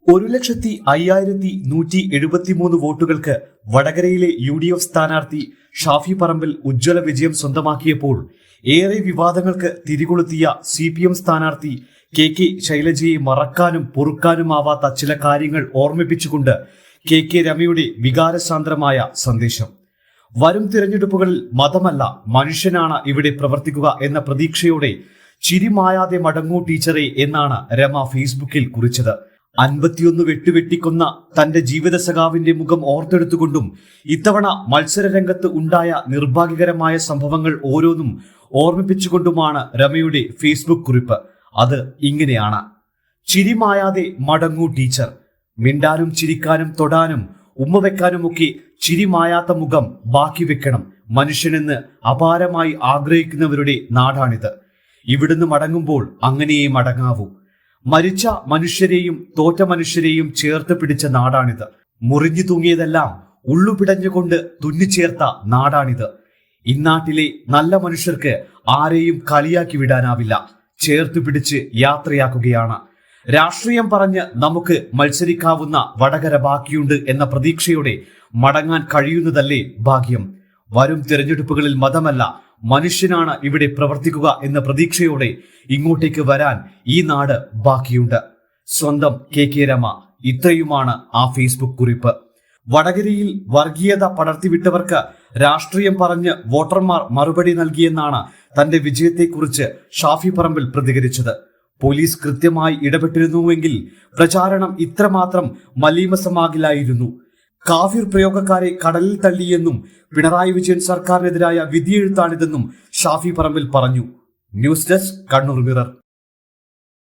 1,05,173 വോട്ടുകൾക്ക് വടകരയിലെ UDF സ്ഥാനാർത്ഥി ഷാഫി പറമ്പിൽ ഉജ്ജ്വല വിജയം സ്വന്തമാക്കിയപ്പോൾ ഏറെ വിവാദങ്ങൾക്ക് തിരികൊളുത്തിയ CPM സ്ഥാനാർത്ഥി KK ശൈലജയെ മറക്കാനും പൊറുക്കാനുമാവാത്ത ചില കാര്യങ്ങൾ ഓർമ്മിപ്പിച്ചുകൊണ്ട് KK രമയുടെ വികാരസാന്ദ്രമായ സന്ദേശം. വരും തിരഞ്ഞെടുപ്പുകളിൽ മതമല്ല മനുഷ്യനാണ് ഇവിടെ പ്രവർത്തിക്കുക എന്ന പ്രതീക്ഷയോടെ ചിരിമായാതെ മടങ്ങൂ ടീച്ചറെ എന്നാണ് രമ ഫേസ്ബുക്കിൽ കുറിച്ചത്. 51 വെട്ടുവെട്ടിക്കൊന്ന തന്റെ ജീവിത സഖാവിന്റെ മുഖം ഓർത്തെടുത്തുകൊണ്ടും ഇത്തവണ മത്സരരംഗത്ത് ഉണ്ടായ നിർഭാഗ്യകരമായ സംഭവങ്ങൾ ഓരോന്നും ഓർമ്മിപ്പിച്ചുകൊണ്ടുമാണ് രമയുടെ ഫേസ്ബുക്ക് കുറിപ്പ്. അത് ഇങ്ങനെയാണ്: ചിരിമായാതെ മടങ്ങൂ ടീച്ചർ. മിണ്ടാനും ചിരിക്കാനും തൊടാനും ഉമ്മ വെക്കാനുമൊക്കെ ചിരിമായാത്ത മുഖം ബാക്കി വെക്കണം. മനുഷ്യനെന്ന് അപാരമായി ആഗ്രഹിക്കുന്നവരുടെ നാടാണിത്. ഇവിടുന്ന് മടങ്ങുമ്പോൾ അങ്ങനെയേ മടങ്ങാവൂ. മരിച്ച മനുഷ്യരെയും തോറ്റ മനുഷ്യരെയും ചേർത്ത് പിടിച്ച നാടാണിത്. മുറിഞ്ഞു തൂങ്ങിയതെല്ലാം ഉള്ളുപിടഞ്ഞുകൊണ്ട് തുന്നിച്ചേർത്ത നാടാണിത്. ഇന്നാട്ടിലെ നല്ല മനുഷ്യർക്ക് ആരെയും കളിയാക്കി വിടാനാവില്ല. ചേർത്ത് പിടിച്ച് യാത്രയാക്കുകയാണ്. രാഷ്ട്രീയം പറഞ്ഞ് നമുക്ക് മത്സരിക്കാവുന്ന വടകര ബാക്കിയുണ്ട് എന്ന പ്രതീക്ഷയോടെ മടങ്ങാൻ കഴിയുന്നതല്ലേ ഭാഗ്യം. വരും തിരഞ്ഞെടുപ്പുകളിൽ മതമല്ല മനുഷ്യനാണ് ഇവിടെ പ്രവർത്തിക്കുക എന്ന പ്രതീക്ഷയോടെ ഇങ്ങോട്ടേക്ക് വരാൻ ഈ നാട് ബാക്കിയുണ്ട്. സ്വന്തം KK രമ. ഇത്രയുമാണ് ആ ഫേസ്ബുക്ക് കുറിപ്പ്. വടകരയിൽ വർഗീയത പടർത്തിവിട്ടവർക്ക് രാഷ്ട്രീയം പറഞ്ഞ് വോട്ടർമാർ മറുപടി നൽകിയെന്നാണ് തന്റെ വിജയത്തെക്കുറിച്ച് ഷാഫി പറമ്പിൽ പ്രതികരിച്ചത്. പോലീസ് കൃത്യമായി ഇടപെട്ടിരുന്നുവെങ്കിൽ പ്രചാരണം ഇത്രമാത്രം മലീമസമാകില്ലായിരുന്നു. കാഫിർ പ്രയോഗക്കാരെ കടലിൽ തള്ളിയെന്നും പിണറായി വിജയൻ സർക്കാരിനെതിരായ വിധിയെഴുത്താണിതെന്നും ഷാഫി പറമ്പിൽ പറഞ്ഞു. News desk, Kannur mirror.